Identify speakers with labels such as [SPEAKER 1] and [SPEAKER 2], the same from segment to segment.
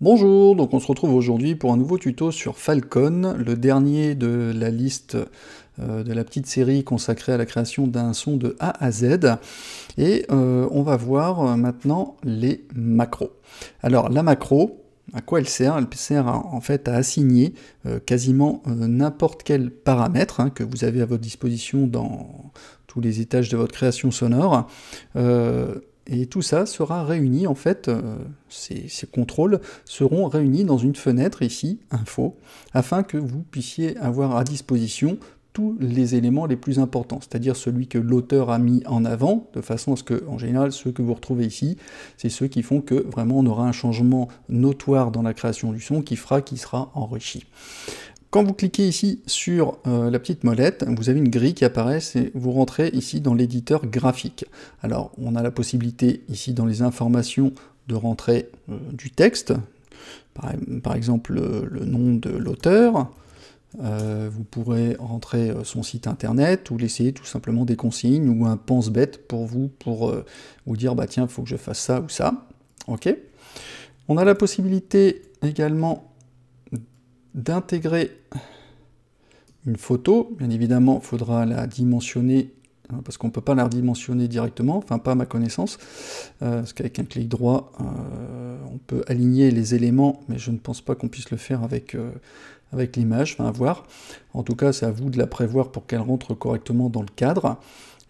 [SPEAKER 1] Bonjour, donc on se retrouve aujourd'hui pour un nouveau tuto sur Falcon, le dernier de la liste de la petite série consacrée à la création d'un son de A à Z. Et on va voir maintenant les macros. Alors la macro, à quoi elle sert? Elle sert en fait à assigner quasiment n'importe quel paramètre que vous avez à votre disposition dans tous les étages de votre création sonore. Et tout ça sera réuni, en fait, ces contrôles seront réunis dans une fenêtre ici, Info, afin que vous puissiez avoir à disposition tous les éléments les plus importants, c'est-à-dire celui que l'auteur a mis en avant, de façon à ce que, en général, ceux que vous retrouvez ici, c'est ceux qui font que vraiment on aura un changement notoire dans la création du son qui fera qu'il sera enrichi. Quand vous cliquez ici sur la petite molette, vous avez une grille qui apparaît, et vous rentrez ici dans l'éditeur graphique. Alors, on a la possibilité ici dans les informations de rentrer du texte, par exemple le nom de l'auteur. Vous pourrez rentrer son site internet ou laisser tout simplement des consignes ou un pense-bête pour vous dire bah tiens, il faut que je fasse ça ou ça. Ok. On a la possibilité également d'intégrer une photo. Bien évidemment, il faudra la dimensionner, parce qu'on ne peut pas la redimensionner directement, enfin pas à ma connaissance, parce qu'avec un clic droit, on peut aligner les éléments, mais je ne pense pas qu'on puisse le faire avec l'image, enfin à voir. En tout cas, c'est à vous de la prévoir pour qu'elle rentre correctement dans le cadre.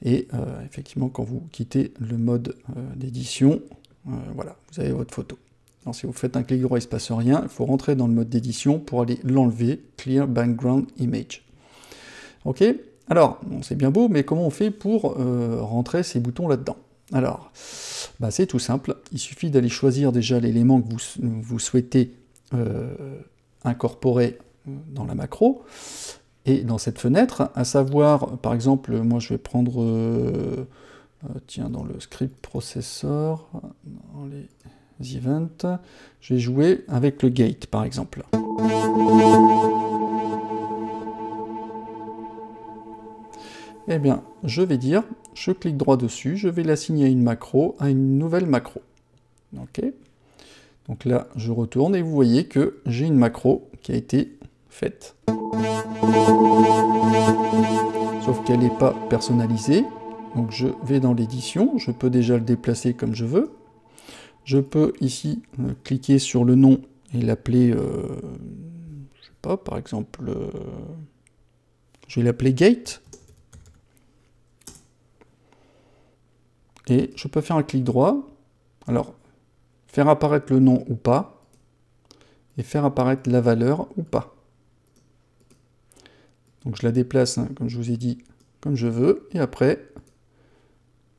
[SPEAKER 1] Et effectivement, quand vous quittez le mode d'édition, voilà, vous avez votre photo. Alors, si vous faites un clic droit, il ne se passe rien, il faut rentrer dans le mode d'édition pour aller l'enlever, Clear Background Image. Ok. Alors, bon, c'est bien beau, mais comment on fait pour rentrer ces boutons là-dedans? Alors, bah, c'est tout simple, il suffit d'aller choisir déjà l'élément que vous souhaitez incorporer dans la macro, et dans cette fenêtre, à savoir, par exemple, moi je vais prendre, tiens, dans le script processor, dans les events, je vais jouer avec le gate, par exemple. Eh bien, je vais dire, je clique droit dessus, je vais l'assigner à une macro, à une nouvelle macro. Ok. Donc là, je retourne et vous voyez que j'ai une macro qui a été faite. Sauf qu'elle n'est pas personnalisée. Donc je vais dans l'édition, je peux déjà le déplacer comme je veux. Je peux ici cliquer sur le nom et l'appeler, je sais pas, par exemple, je vais l'appeler Gate. Et je peux faire un clic droit. Alors, faire apparaître le nom ou pas, et faire apparaître la valeur ou pas. Donc je la déplace, comme je vous ai dit, comme je veux, et après,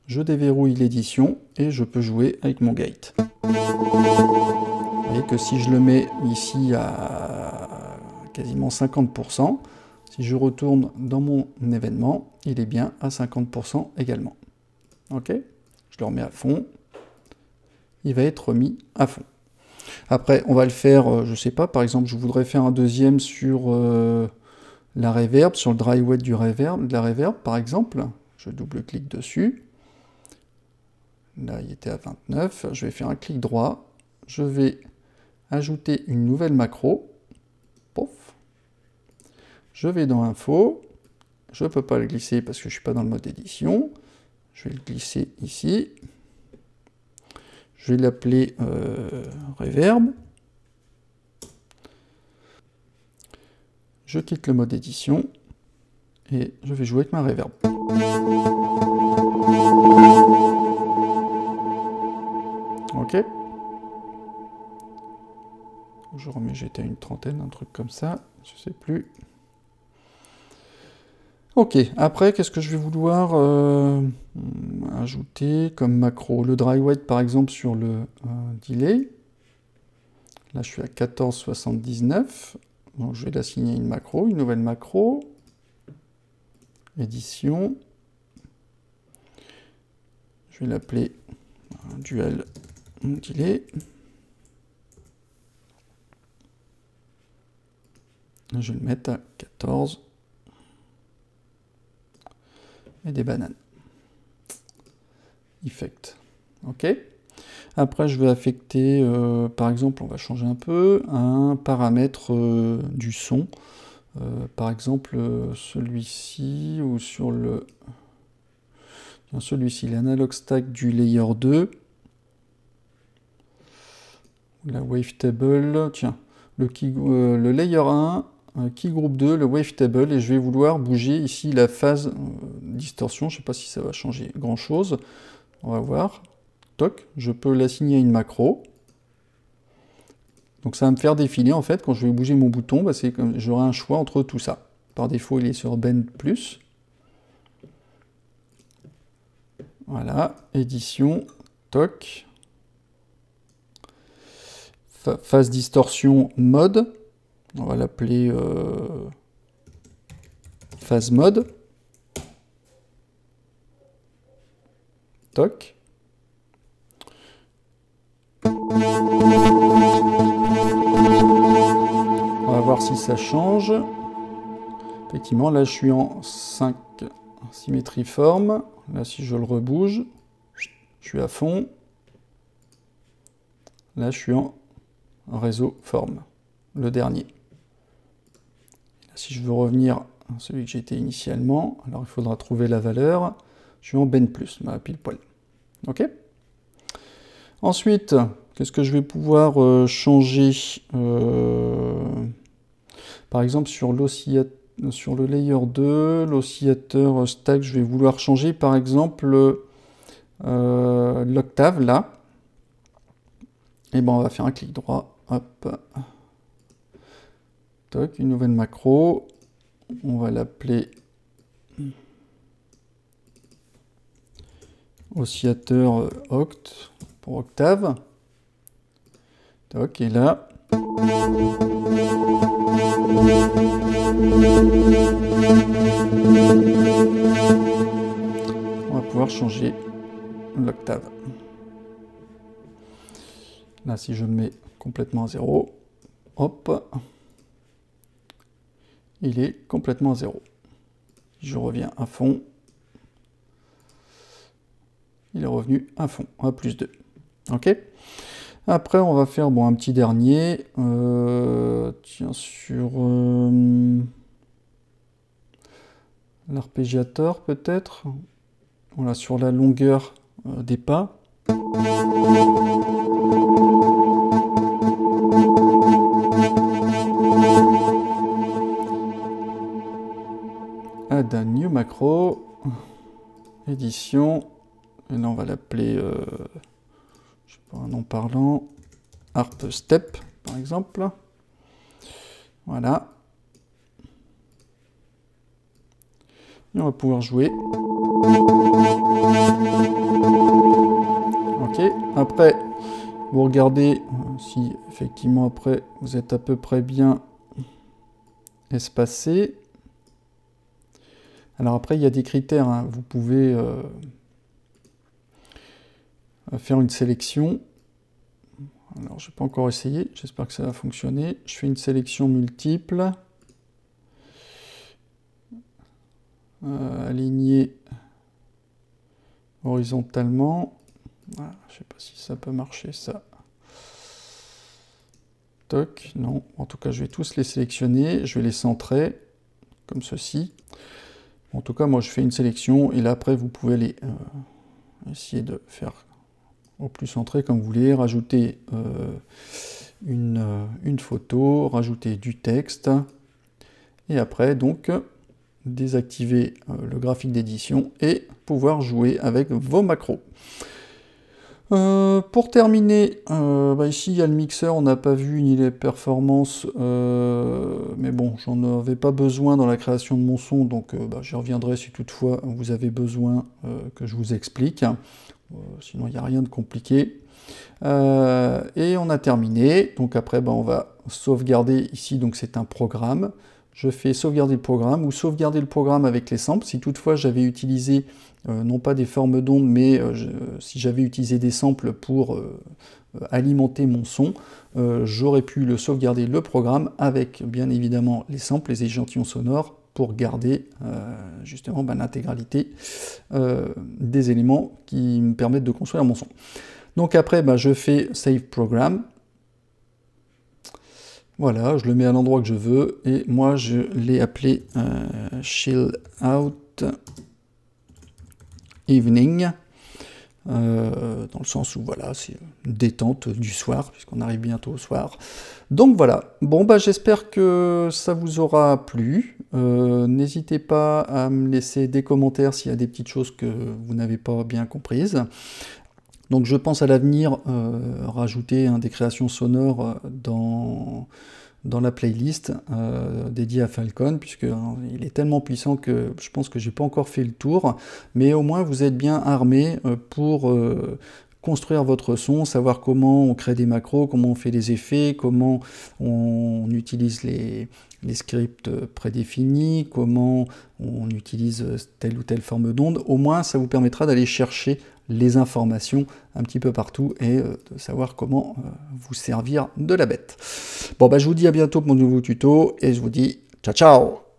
[SPEAKER 1] je déverrouille l'édition, et je peux jouer avec mon gate. Vous voyez que si je le mets ici à quasiment 50%, si je retourne dans mon événement, il est bien à 50% également. Ok? Je le remets à fond. Il va être remis à fond. Après, on va le faire, je sais pas, par exemple, je voudrais faire un deuxième sur la reverb, sur le dry wet de la reverb, par exemple. Je double-clique dessus. Là, il était à 29. Je vais faire un clic droit. Je vais ajouter une nouvelle macro. Pof. Je vais dans Info. Je ne peux pas le glisser parce que je ne suis pas dans le mode édition. Je vais le glisser ici. Je vais l'appeler Reverb. Je quitte le mode édition et je vais jouer avec ma Reverb. Ok. Je remets, j'étais à une trentaine, un truc comme ça, je sais plus. Ok, après, qu'est-ce que je vais vouloir ajouter comme macro? Le dry wet, par exemple, sur le delay. Là, je suis à 14,79. Donc, je vais l'assigner une macro, une nouvelle macro. Édition. Je vais l'appeler dual delay. Je vais le mettre à 14. Et des bananes. Effect. OK. Après, je vais affecter, par exemple, on va changer un peu, un paramètre du son. Par exemple, celui-ci, ou sur le... Celui-ci, l'analog stack du layer 2. La wavetable, tiens, le layer 1, key group 2, le wavetable, et je vais vouloir bouger ici la phase distorsion. Je ne sais pas si ça va changer grand-chose. On va voir. Toc, je peux l'assigner à une macro. Donc ça va me faire défiler, en fait, quand je vais bouger mon bouton, bah, j'aurai un choix entre tout ça. Par défaut, il est sur Bend+. Voilà, édition, toc. Phase distorsion mode. On va l'appeler phase mode. Toc. On va voir si ça change. Effectivement, là je suis en 5 symétrie forme. Là, si je le rebouge, je suis à fond. Là, je suis en réseau forme, le dernier. Là, si je veux revenir à celui que j'étais initialement, alors il faudra trouver la valeur. Je suis en Bend+, bah, pile poil. OK. Ensuite, qu'est-ce que je vais pouvoir changer par exemple, sur le layer 2, l'oscillateur stack, je vais vouloir changer, par exemple, l'octave, là. Et ben, on va faire un clic droit. Hop. Toc, une nouvelle macro. On va l'appeler oscillateur oct pour octave. Toc, et là. On va pouvoir changer l'octave. Là, si je le mets complètement à 0, hop, il est complètement à 0. Je reviens à fond. Il est revenu à fond, à plus 2. OK. Après, on va faire un petit dernier. Tiens, sur l'arpégiateur, peut-être. Voilà, sur la longueur des pas. Add a new macro. Édition. Et là, on va l'appeler... je sais pas, un nom parlant, harp step par exemple. Voilà. Et on va pouvoir jouer. Ok. Après, vous regardez si effectivement après vous êtes à peu près bien espacé. Alors après, il y a des critères, hein. Vous pouvez faire une sélection. Alors, je n'ai pas encore essayé, j'espère que ça va fonctionner. Je fais une sélection multiple. Aligner horizontalement. Voilà, je ne sais pas si ça peut marcher, ça. Toc, non. En tout cas, je vais tous les sélectionner. Je vais les centrer, comme ceci. En tout cas, moi, je fais une sélection. Et là, après, vous pouvez les essayer de faire au plus centré comme vous voulez, rajouter une photo, rajouter du texte, et après donc désactiver le graphique d'édition et pouvoir jouer avec vos macros. Pour terminer, ici il y a le mixeur, on n'a pas vu ni les performances, mais bon, j'en avais pas besoin dans la création de mon son, donc j'y reviendrai si toutefois vous avez besoin que je vous explique. Sinon, il n'y a rien de compliqué. Et on a terminé. Donc après, on va sauvegarder ici. Donc c'est un programme. je fais sauvegarder le programme, ou sauvegarder le programme avec les samples. Si toutefois j'avais utilisé, non pas des formes d'ondes, mais si j'avais utilisé des samples pour alimenter mon son, j'aurais pu le sauvegarder le programme avec bien évidemment les samples, les échantillons sonores, pour garder justement l'intégralité des éléments qui me permettent de construire mon son. Donc après, je fais Save Program. Voilà, je le mets à l'endroit que je veux, et moi je l'ai appelé Chill Out Evening, dans le sens où voilà, c'est une détente du soir, puisqu'on arrive bientôt au soir. Donc voilà, bon j'espère que ça vous aura plu. N'hésitez pas à me laisser des commentaires s'il y a des petites choses que vous n'avez pas bien comprises. Donc je pense à l'avenir rajouter des créations sonores dans la playlist dédiée à Falcon, puisqu'il est tellement puissant que je pense que j'ai pas encore fait le tour, mais au moins vous êtes bien armé pour construire votre son, savoir comment on crée des macros, comment on fait des effets, comment on utilise les scripts prédéfinis, comment on utilise telle ou telle forme d'onde. Au moins ça vous permettra d'aller chercher les informations un petit peu partout et de savoir comment vous servir de la bête. Bon je vous dis à bientôt pour mon nouveau tuto et je vous dis ciao ciao.